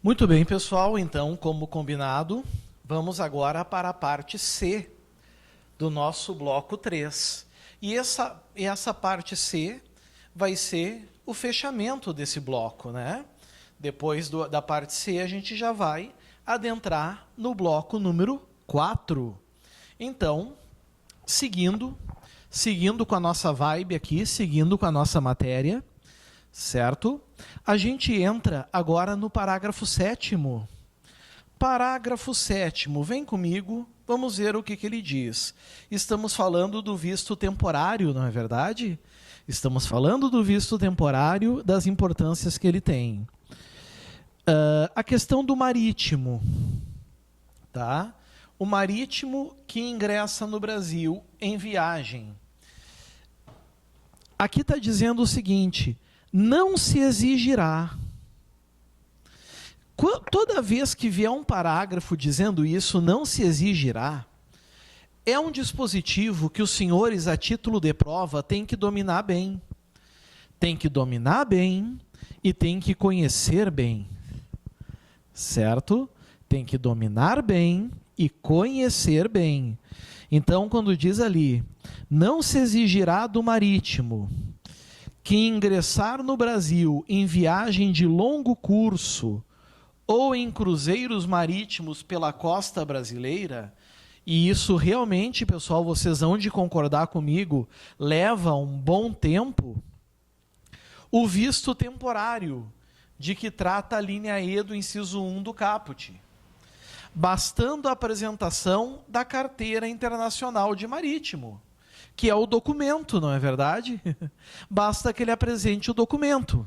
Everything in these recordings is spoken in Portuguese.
Muito bem, pessoal. Então, como combinado, vamos agora para a parte C do nosso bloco 3. E essa parte C vai ser o fechamento desse bloco, né? Depois da parte C, a gente já vai adentrar no bloco número 4. Então, seguindo com a nossa vibe aqui, seguindo com a nossa matéria, certo? A gente entra agora no parágrafo 7º. Parágrafo 7º, vem comigo, vamos ver o que ele diz. Estamos falando do visto temporário, não é verdade? Estamos falando do visto temporário, das importâncias que ele tem. A questão do marítimo, tá? O marítimo que ingressa no Brasil em viagem. Aqui está dizendo o seguinte: não se exigirá. Toda vez que vier um parágrafo dizendo isso, não se exigirá, é um dispositivo que os senhores, a título de prova, têm que dominar bem. Tem que dominar bem e tem que conhecer bem. Certo? Tem que dominar bem e conhecer bem. Então, quando diz ali, não se exigirá do marítimo que ingressar no Brasil em viagem de longo curso ou em cruzeiros marítimos pela costa brasileira, e isso realmente, pessoal, vocês hão de concordar comigo, leva um bom tempo, o visto temporário, de que trata a linha E do inciso 1 do caput, bastando a apresentação da Carteira Internacional de Marítimo, que é o documento, não é verdade? Basta que ele apresente o documento,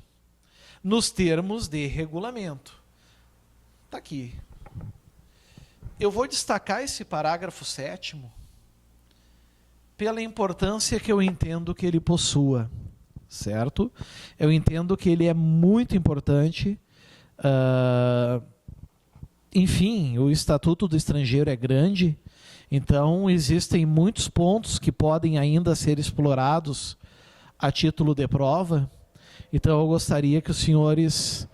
nos termos de regulamento. Está aqui. Eu vou destacar esse parágrafo 7º pela importância que eu entendo que ele possua, certo? Eu entendo que ele é muito importante. Enfim, o Estatuto do Estrangeiro é grande, então existem muitos pontos que podem ainda ser explorados a título de prova. Então eu gostaria que os senhores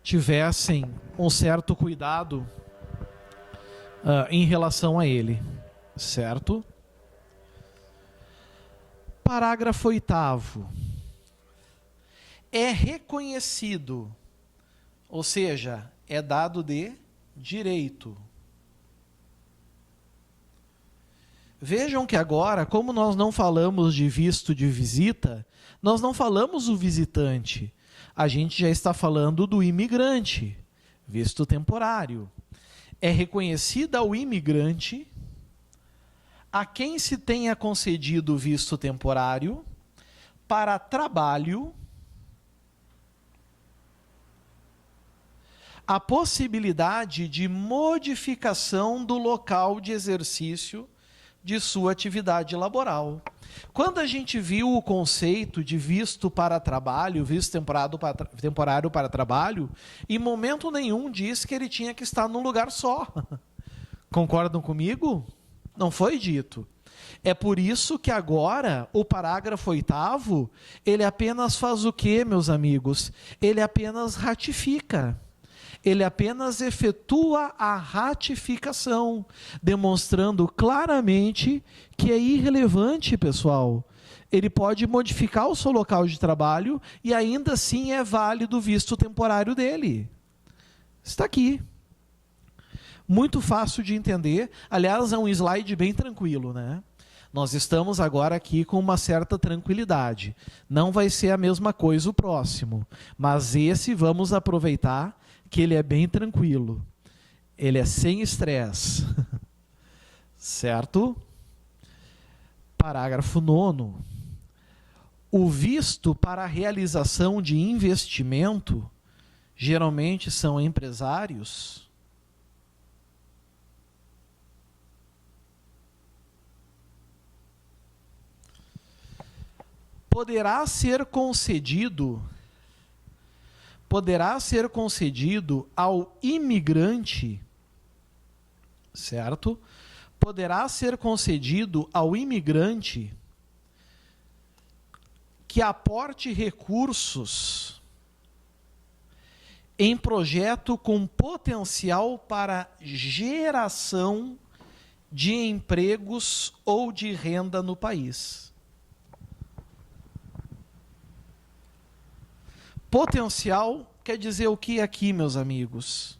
tivessem um certo cuidado em relação a ele, certo? Parágrafo 8º. É reconhecido, ou seja, é dado de direito. Vejam que agora, como nós não falamos de visto de visita, nós não falamos o visitante. A gente já está falando do imigrante, visto temporário. É reconhecida ao imigrante a quem se tenha concedido visto temporário para trabalho a possibilidade de modificação do local de exercício de sua atividade laboral. Quando a gente viu o conceito de visto para trabalho, visto temporário para trabalho, em momento nenhum diz que ele tinha que estar num lugar só. Concordam comigo? Não foi dito. É por isso que agora o parágrafo 8º, ele apenas faz o quê, meus amigos? Ele apenas ratifica. Ele apenas efetua a ratificação, demonstrando claramente que é irrelevante, pessoal. Ele pode modificar o seu local de trabalho e ainda assim é válido o visto temporário dele. Está aqui. Muito fácil de entender. Aliás, é um slide bem tranquilo, né? Nós estamos agora aqui com uma certa tranquilidade. Não vai ser a mesma coisa o próximo, mas esse vamos aproveitar que ele é bem tranquilo. Ele é sem estresse. Certo? Parágrafo 9º. O visto para a realização de investimento, geralmente são empresários, poderá ser concedido ao imigrante, certo? Poderá ser concedido ao imigrante que aporte recursos em projeto com potencial para geração de empregos ou de renda no país. Potencial quer dizer o que aqui, meus amigos?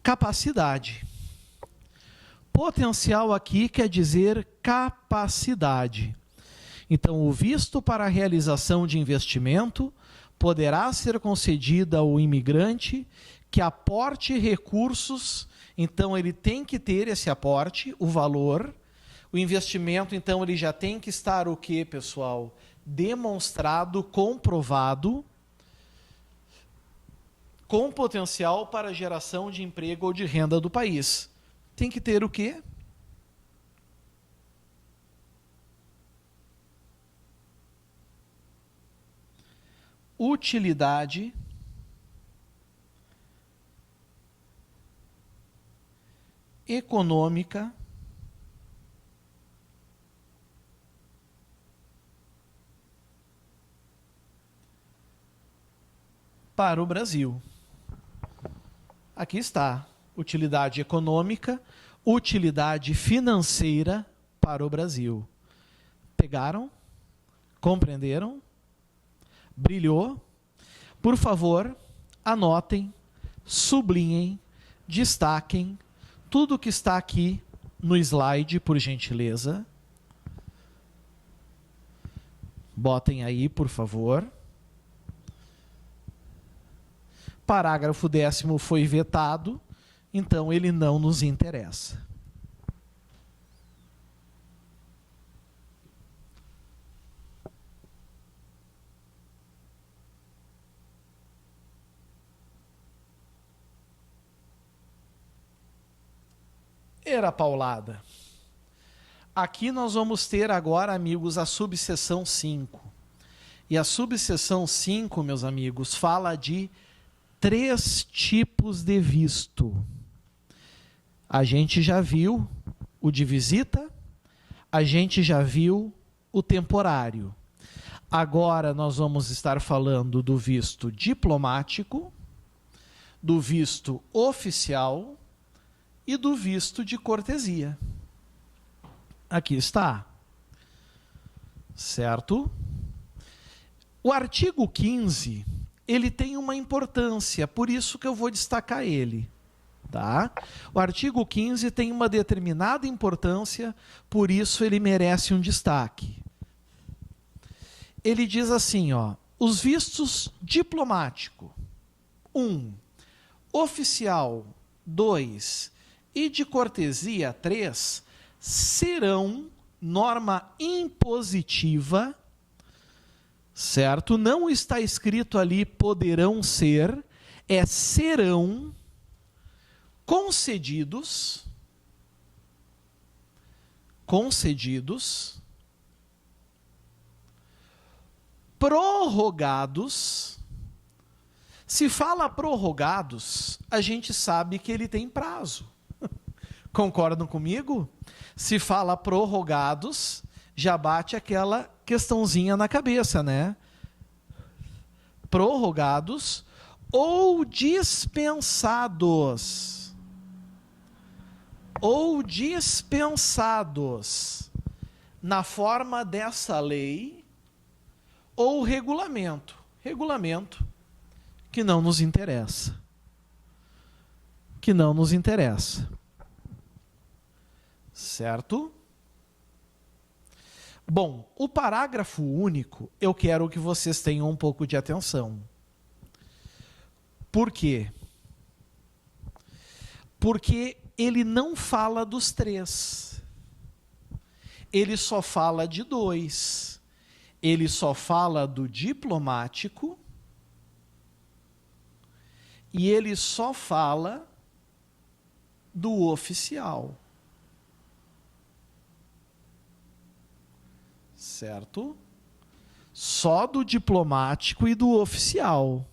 Capacidade. Potencial aqui quer dizer capacidade. Então, o visto para a realização de investimento poderá ser concedido ao imigrante que aporte recursos. Então, ele tem que ter esse aporte, o valor. O investimento, então, ele já tem que estar o quê, pessoal? Demonstrado, comprovado, com potencial para geração de emprego ou de renda do país. Tem que ter o quê? Utilidade econômica para o Brasil. Aqui está, utilidade econômica, utilidade financeira para o Brasil. Pegaram? Compreenderam? Brilhou? Por favor, anotem, sublinhem, destaquem tudo que está aqui no slide, por gentileza. Botem aí, por favor. Parágrafo 10º foi vetado, então ele não nos interessa. Era paulada. Aqui nós vamos ter agora, amigos, a subseção 5. E a subseção 5, meus amigos, fala de 3 tipos de visto. A gente já viu o de visita, a gente já viu o temporário. Agora nós vamos estar falando do visto diplomático, do visto oficial e do visto de cortesia. Aqui está. Certo? O artigo 15, ele tem uma importância, por isso que eu vou destacar ele. Tá? O artigo 15 tem uma determinada importância, por isso ele merece um destaque. Ele diz assim, ó, os vistos diplomático, 1, oficial, 2, e de cortesia, 3, serão norma impositiva, certo? Não está escrito ali poderão ser, é serão concedidos, prorrogados. Se fala prorrogados, a gente sabe que ele tem prazo. Concordam comigo? Se fala prorrogados, já bate aquela questãozinha na cabeça, né? Prorrogados ou dispensados. Ou dispensados na forma dessa lei ou regulamento. Regulamento que não nos interessa. Que não nos interessa. Certo? Bom, o parágrafo único, eu quero que vocês tenham um pouco de atenção. Por quê? Porque ele não fala dos 3. Ele só fala de 2. Ele só fala do diplomático e ele só fala do oficial. Certo? Só do diplomático e do oficial.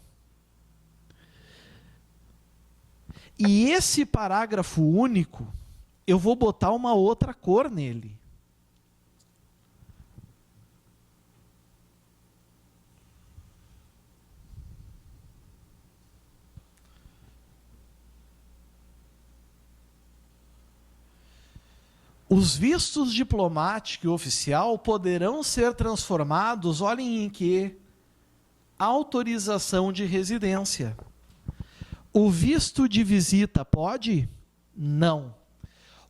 E esse parágrafo único, eu vou botar uma outra cor nele. Os vistos diplomático e oficial poderão ser transformados, olhem em que? Autorização de residência. O visto de visita pode? Não.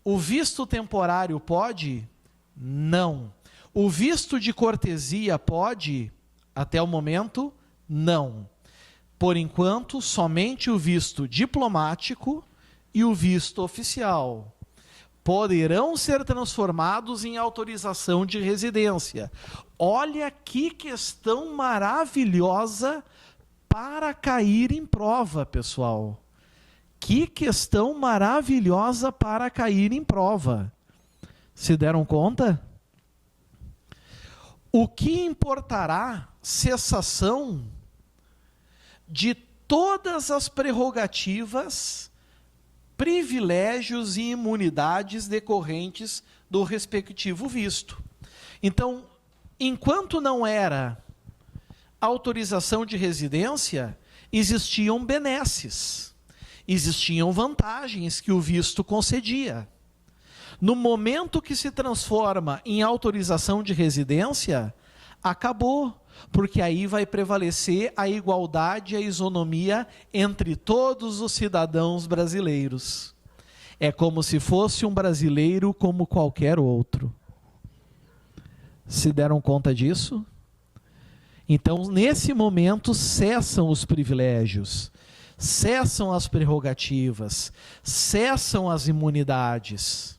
O visto temporário pode? Não. O visto de cortesia pode? Até o momento, não. Por enquanto, somente o visto diplomático e o visto oficial poderão ser transformados em autorização de residência. Olha que questão maravilhosa para cair em prova, pessoal. Que questão maravilhosa para cair em prova. Se deram conta? O que importará cessação de todas as prerrogativas, privilégios e imunidades decorrentes do respectivo visto. Então, enquanto não era autorização de residência, existiam benesses, existiam vantagens que o visto concedia. No momento que se transforma em autorização de residência, acabou, porque aí vai prevalecer a igualdade e a isonomia entre todos os cidadãos brasileiros. É como se fosse um brasileiro como qualquer outro. Se deram conta disso? Então, nesse momento, cessam os privilégios, cessam as prerrogativas, cessam as imunidades.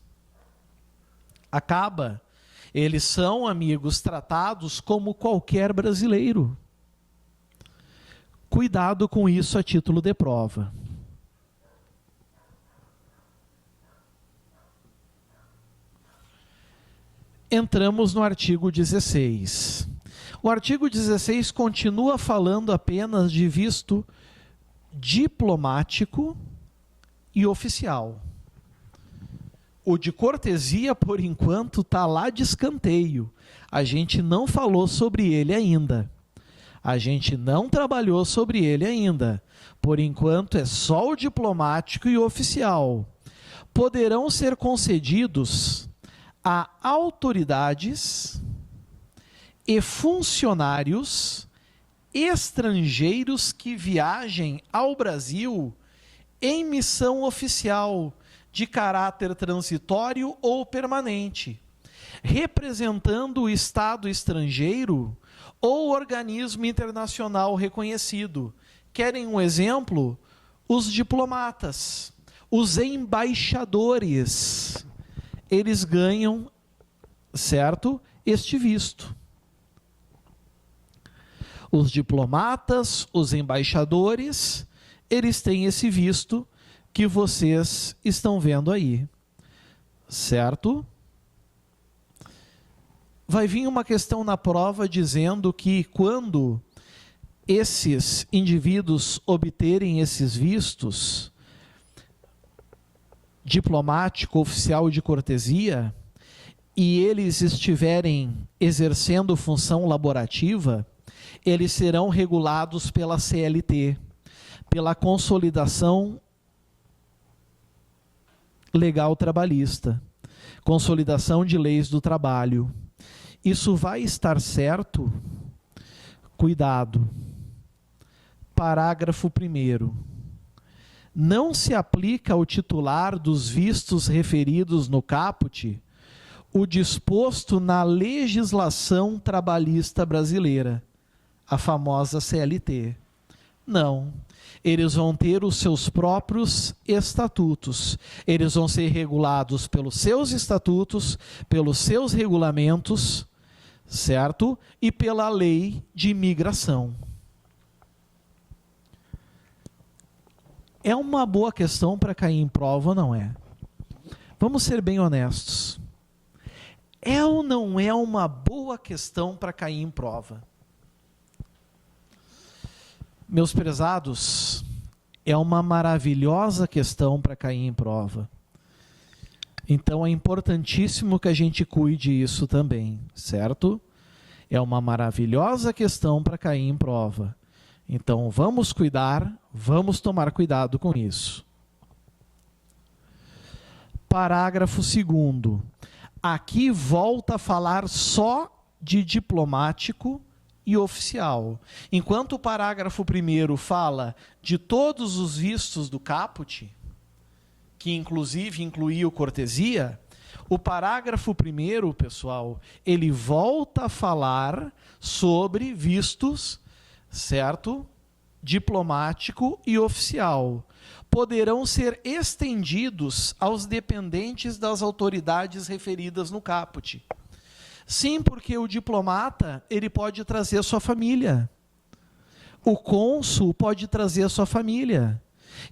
Acaba. Eles são, amigos, tratados como qualquer brasileiro. Cuidado com isso a título de prova. Entramos no artigo 16. O artigo 16 continua falando apenas de visto diplomático e oficial. O de cortesia, por enquanto, está lá de escanteio. A gente não falou sobre ele ainda. A gente não trabalhou sobre ele ainda. Por enquanto, é só o diplomático e o oficial. Poderão ser concedidos a autoridades e funcionários estrangeiros que viajem ao Brasil em missão oficial, de caráter transitório ou permanente, representando o Estado estrangeiro ou organismo internacional reconhecido. Querem um exemplo? Os diplomatas, os embaixadores, eles ganham, certo, este visto. Os diplomatas, os embaixadores, eles têm esse visto que vocês estão vendo aí, certo? Vai vir uma questão na prova dizendo que quando esses indivíduos obterem esses vistos, diplomático, oficial e de cortesia, e eles estiverem exercendo função laborativa, eles serão regulados pela CLT, pela Consolidação Legal Trabalhista, Consolidação de Leis do Trabalho. Isso vai estar certo? Cuidado. Parágrafo 1º. Não se aplica ao titular dos vistos referidos no caput o disposto na legislação trabalhista brasileira, a famosa CLT. Não. Eles vão ter os seus próprios estatutos. Eles vão ser regulados pelos seus estatutos, pelos seus regulamentos, certo? E pela lei de imigração. É uma boa questão para cair em prova ou não é? Vamos ser bem honestos. É ou não é uma boa questão para cair em prova? Meus prezados, é uma maravilhosa questão para cair em prova. Então é importantíssimo que a gente cuide isso também, certo? É uma maravilhosa questão para cair em prova. Então vamos cuidar, vamos tomar cuidado com isso. Parágrafo 2º. Aqui volta a falar só de diplomático e oficial. Enquanto o parágrafo 1º fala de todos os vistos do caput, que inclusive incluiu cortesia, o parágrafo 1º, pessoal, ele volta a falar sobre vistos, certo? Diplomático e oficial. Poderão ser estendidos aos dependentes das autoridades referidas no caput. Sim, porque o diplomata, ele pode trazer sua família. O cônsul pode trazer sua família.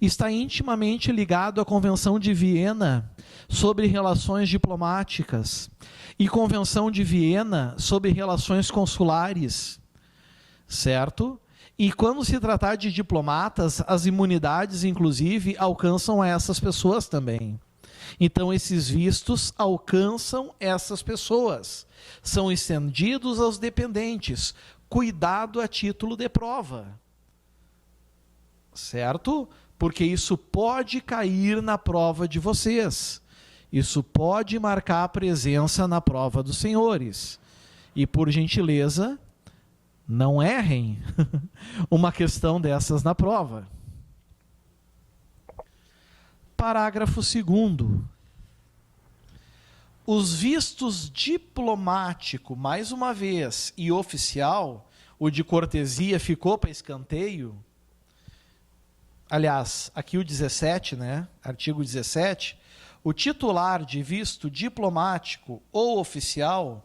Está intimamente ligado à Convenção de Viena sobre relações diplomáticas e Convenção de Viena sobre relações consulares, certo? E quando se tratar de diplomatas, as imunidades, inclusive, alcançam essas pessoas também. Então, esses vistos alcançam essas pessoas. São estendidos aos dependentes. Cuidado a título de prova. Certo? Porque isso pode cair na prova de vocês. Isso pode marcar a presença na prova dos senhores. E, por gentileza, não errem uma questão dessas na prova. Parágrafo 2º. Os vistos diplomático, mais uma vez, e oficial, o de cortesia ficou para escanteio. Aliás, aqui o 17, né? Artigo 17. O titular de visto diplomático ou oficial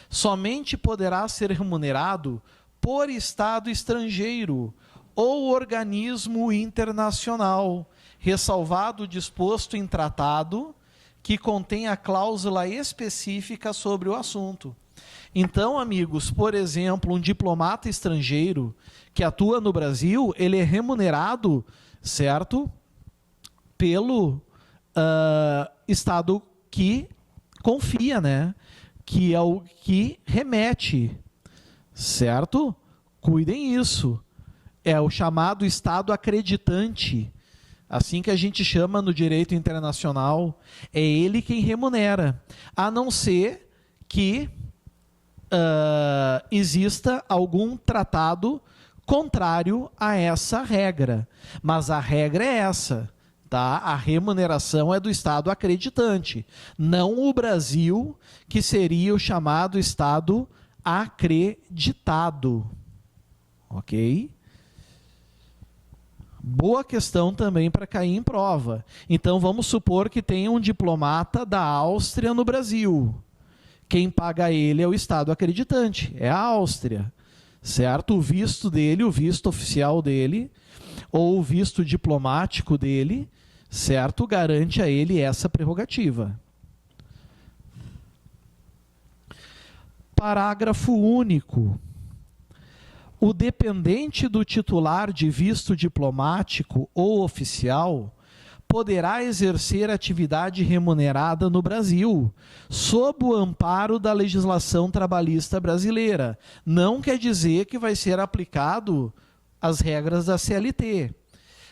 somente poderá ser remunerado por Estado estrangeiro ou organismo internacional, ressalvado o disposto em tratado que contém a cláusula específica sobre o assunto. Então, amigos, por exemplo, um diplomata estrangeiro que atua no Brasil, ele é remunerado, certo? Pelo Estado que confia, né? Que é o que remete, certo? Cuidem isso. É o chamado Estado acreditante, assim que a gente chama no direito internacional. É ele quem remunera, a não ser que exista algum tratado contrário a essa regra. Mas a regra é essa, tá? A remuneração é do Estado acreditante, não o Brasil, que seria o chamado Estado acreditado. Ok? Boa questão também para cair em prova. Então, vamos supor que tem um diplomata da Áustria no Brasil. Quem paga ele é o Estado acreditante, é a Áustria, certo? O visto dele, o visto oficial dele, ou o visto diplomático dele, certo? Garante a ele essa prerrogativa. Parágrafo único. O dependente do titular de visto diplomático ou oficial poderá exercer atividade remunerada no Brasil, sob o amparo da legislação trabalhista brasileira. Não quer dizer que vai ser aplicado as regras da CLT.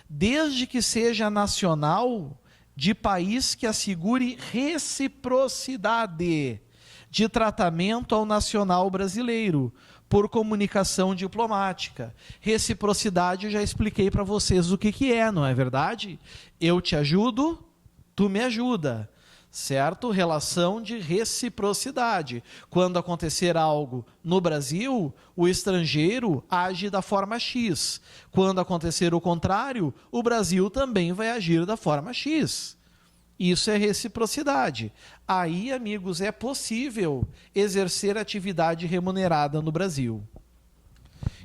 Desde que seja nacional de país que assegure reciprocidade de tratamento ao nacional brasileiro, por comunicação diplomática. Reciprocidade, eu já expliquei para vocês o que é, não é verdade? Eu te ajudo, tu me ajuda, certo? Relação de reciprocidade. Quando acontecer algo no Brasil, o estrangeiro age da forma X. Quando acontecer o contrário, o Brasil também vai agir da forma X. Isso é reciprocidade. Aí, amigos, é possível exercer atividade remunerada no Brasil.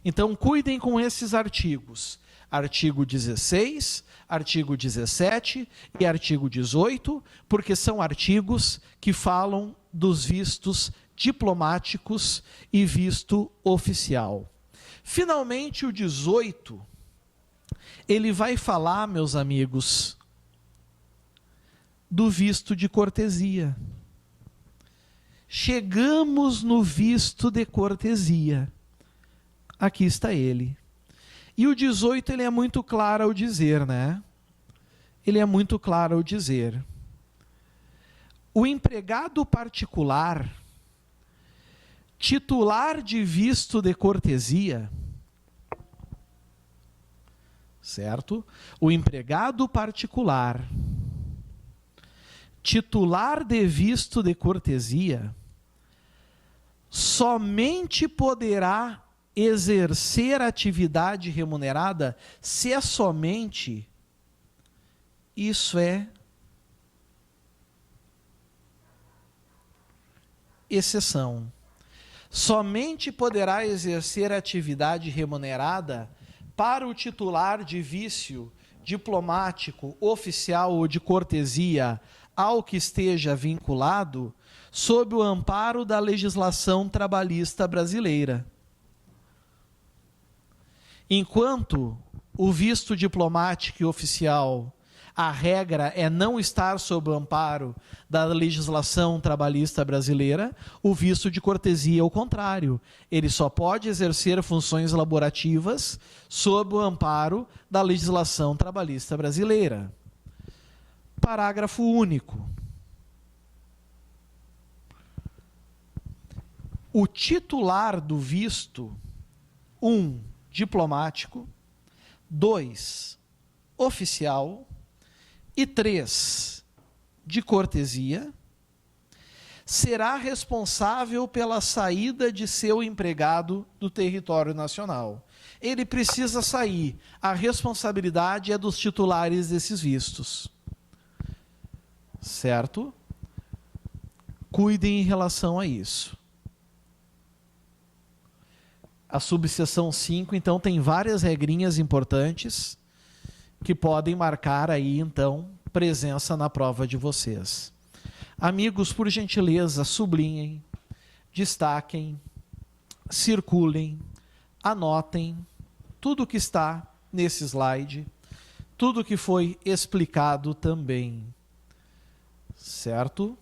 Então, cuidem com esses artigos. Artigo 16, artigo 17 e artigo 18, porque são artigos que falam dos vistos diplomáticos e visto oficial. Finalmente, o 18, ele vai falar, meus amigos, do visto de cortesia. Chegamos no visto de cortesia. Aqui está ele. E o 18, ele é muito claro ao dizer, né? Ele é muito claro ao dizer. O empregado particular, titular de visto de cortesia, certo? O empregado particular, titular de visto de cortesia, somente poderá exercer atividade remunerada se é somente, isso é exceção. Somente poderá exercer atividade remunerada para o titular de vício diplomático, oficial ou de cortesia ao que esteja vinculado sob o amparo da legislação trabalhista brasileira. Enquanto o visto diplomático e oficial, a regra é não estar sob o amparo da legislação trabalhista brasileira, o visto de cortesia é o contrário. Ele só pode exercer funções laborativas sob o amparo da legislação trabalhista brasileira. Parágrafo único. O titular do visto, 1, diplomático, 2, oficial, e 3, de cortesia, será responsável pela saída de seu empregado do território nacional. Ele precisa sair. A responsabilidade é dos titulares desses vistos. Certo? Cuidem em relação a isso. A subseção 5, então, tem várias regrinhas importantes que podem marcar aí, então, presença na prova de vocês. Amigos, por gentileza, sublinhem, destaquem, circulem, anotem tudo que está nesse slide, tudo que foi explicado também. Certo?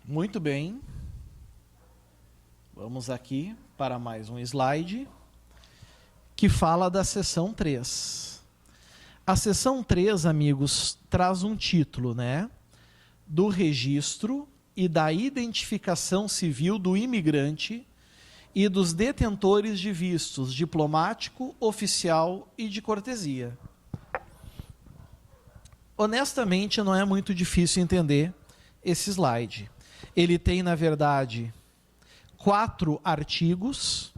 Muito bem. Vamos aqui para mais um slide que fala da seção 3. A seção 3, amigos, traz um título, né? Do registro e da identificação civil do imigrante e dos detentores de vistos diplomático, oficial e de cortesia. Honestamente, não é muito difícil entender esse slide. Ele tem, na verdade, 4 artigos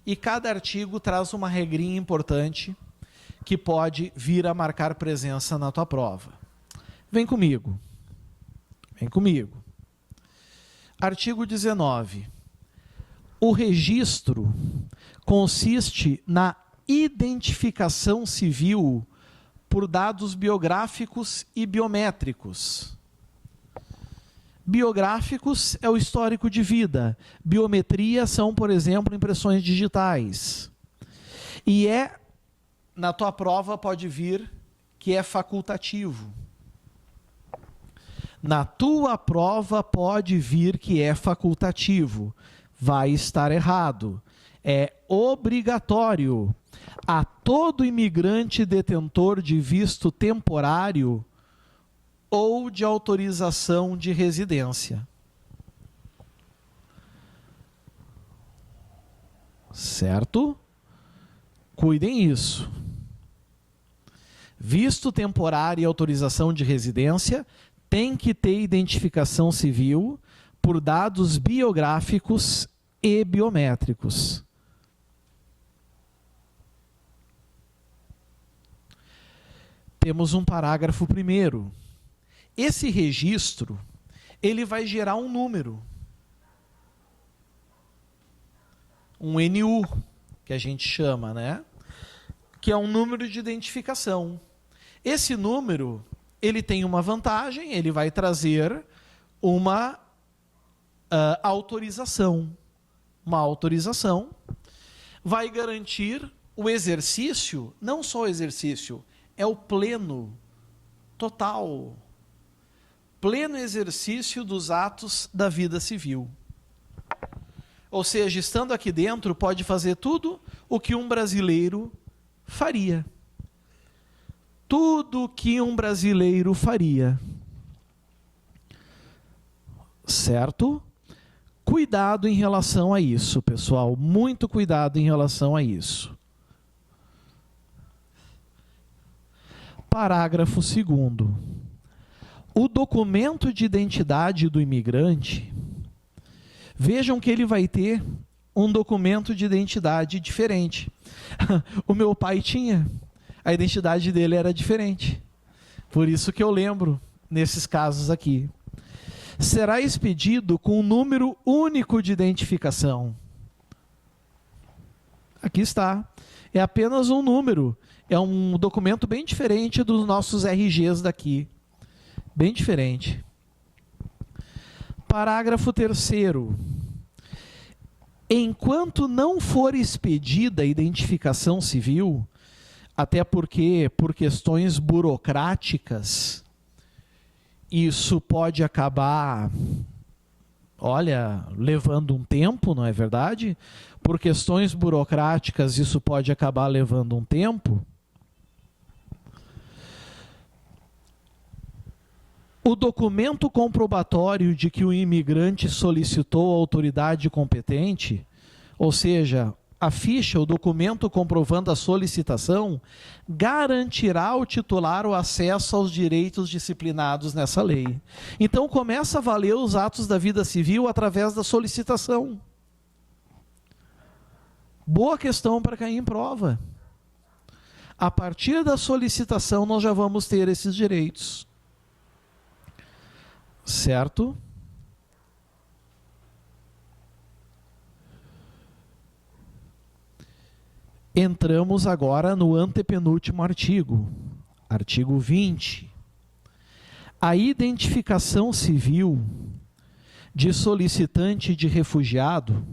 e cada artigo traz uma regrinha importante que pode vir a marcar presença na tua prova. Vem comigo. Vem comigo. Artigo 19. O registro consiste na identificação civil por dados biográficos e biométricos. Biográficos é o histórico de vida. Biometria são, por exemplo, impressões digitais. E na tua prova pode vir que é facultativo. Na tua prova pode vir que é facultativo. Vai estar errado. É obrigatório. A todo imigrante detentor de visto temporário ou de autorização de residência. Certo? Cuidem isso. Visto temporário e autorização de residência tem que ter identificação civil por dados biográficos e biométricos. Temos um parágrafo primeiro. Esse registro, ele vai gerar um número. Um NU, que a gente chama, né? Que é um número de identificação. Esse número, ele tem uma vantagem, ele vai trazer uma autorização. Uma autorização vai garantir o exercício, não só o exercício, é o pleno, total, pleno exercício dos atos da vida civil. Ou seja, estando aqui dentro, pode fazer tudo o que um brasileiro faria. Tudo o que um brasileiro faria. Certo? Cuidado em relação a isso, pessoal. Muito cuidado em relação a isso. Parágrafo 2º. O documento de identidade do imigrante, vejam que ele vai ter um documento de identidade diferente. O meu pai tinha, a identidade dele era diferente. Por isso que eu lembro, nesses casos aqui. Será expedido com um número único de identificação. Aqui está. É apenas um número. É um documento bem diferente dos nossos RGs daqui. Bem diferente. Parágrafo 3º. Enquanto não for expedida a identificação civil, até porque, por questões burocráticas, isso pode acabar, levando um tempo, não é verdade? Por questões burocráticas, isso pode acabar levando um tempo. O documento comprobatório de que o imigrante solicitou a autoridade competente, ou seja, a ficha, o documento comprovando a solicitação, garantirá ao titular o acesso aos direitos disciplinados nessa lei. Então, começa a valer os atos da vida civil através da solicitação. Boa questão para cair em prova. A partir da solicitação, nós já vamos ter esses direitos. Certo? Entramos agora no antepenúltimo artigo, artigo 20. A identificação civil de solicitante de refugiado,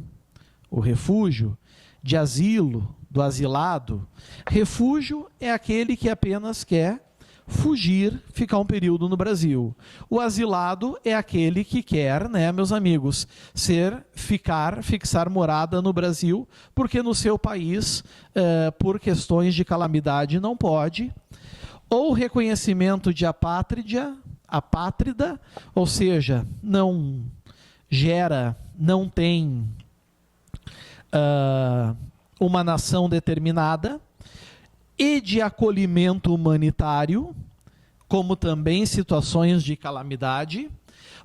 o refúgio, de asilo, do asilado. Refúgio é aquele que apenas quer fugir, ficar um período no Brasil. O asilado é aquele que quer, meus amigos, fixar morada no Brasil, porque no seu país, por questões de calamidade, não pode. Ou reconhecimento de apátrida, ou seja, não tem uma nação determinada, e de acolhimento humanitário, como também situações de calamidade,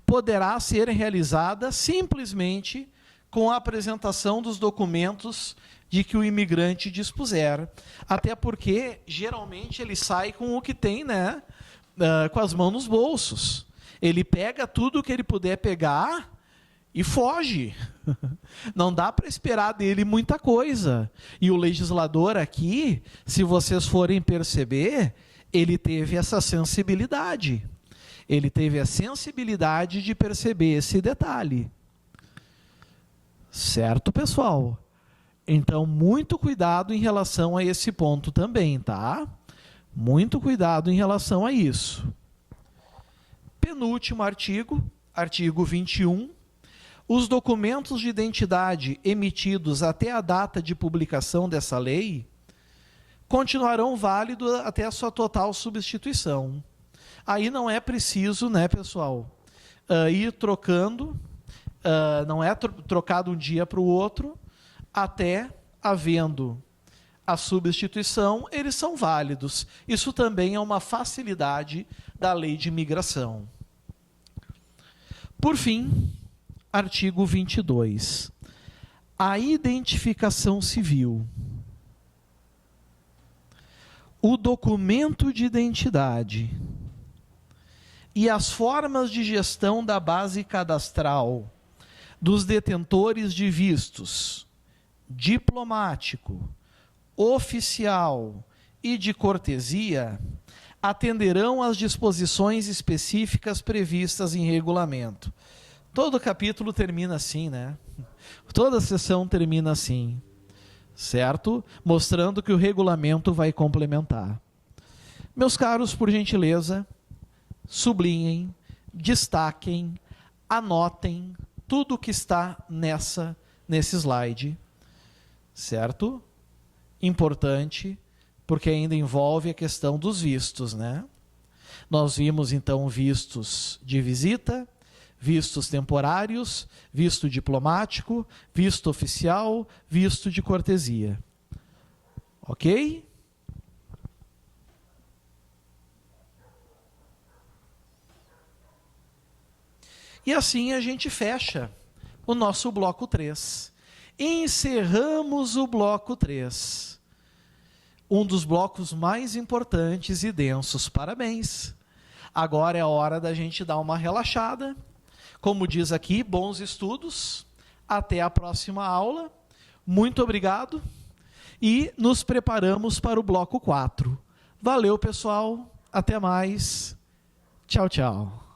poderá ser realizada simplesmente com a apresentação dos documentos de que o imigrante dispuser. Até porque, geralmente, ele sai com o que tem, com as mãos nos bolsos. Ele pega tudo que ele puder pegar e foge. Não dá para esperar dele muita coisa. E o legislador aqui, se vocês forem perceber, ele teve essa sensibilidade. Ele teve a sensibilidade de perceber esse detalhe. Certo, pessoal? Então, muito cuidado em relação a esse ponto também, tá? Muito cuidado em relação a isso. Penúltimo artigo, artigo 21. Os documentos de identidade emitidos até a data de publicação dessa lei continuarão válidos até a sua total substituição. Aí não é preciso, pessoal, ir trocando, não é trocado um dia para o outro, até havendo a substituição, eles são válidos. Isso também é uma facilidade da lei de imigração. Por fim, artigo 22. A identificação civil. O documento de identidade e as formas de gestão da base cadastral dos detentores de vistos diplomático, oficial e de cortesia atenderão às disposições específicas previstas em regulamento. Todo capítulo termina assim, né? Toda sessão termina assim, certo? Mostrando que o regulamento vai complementar. Meus caros, por gentileza, sublinhem, destaquem, anotem tudo o que está nesse slide, certo? Importante, porque ainda envolve a questão dos vistos, né? Nós vimos, então, vistos de visita, vistos temporários, visto diplomático, visto oficial, visto de cortesia. Ok? E assim a gente fecha o nosso bloco 3. Encerramos o bloco 3. Um dos blocos mais importantes e densos. Parabéns! Agora é a hora da gente dar uma relaxada. Como diz aqui, bons estudos. Até a próxima aula. Muito obrigado. E nos preparamos para o bloco 4. Valeu, pessoal. Até mais. Tchau, tchau.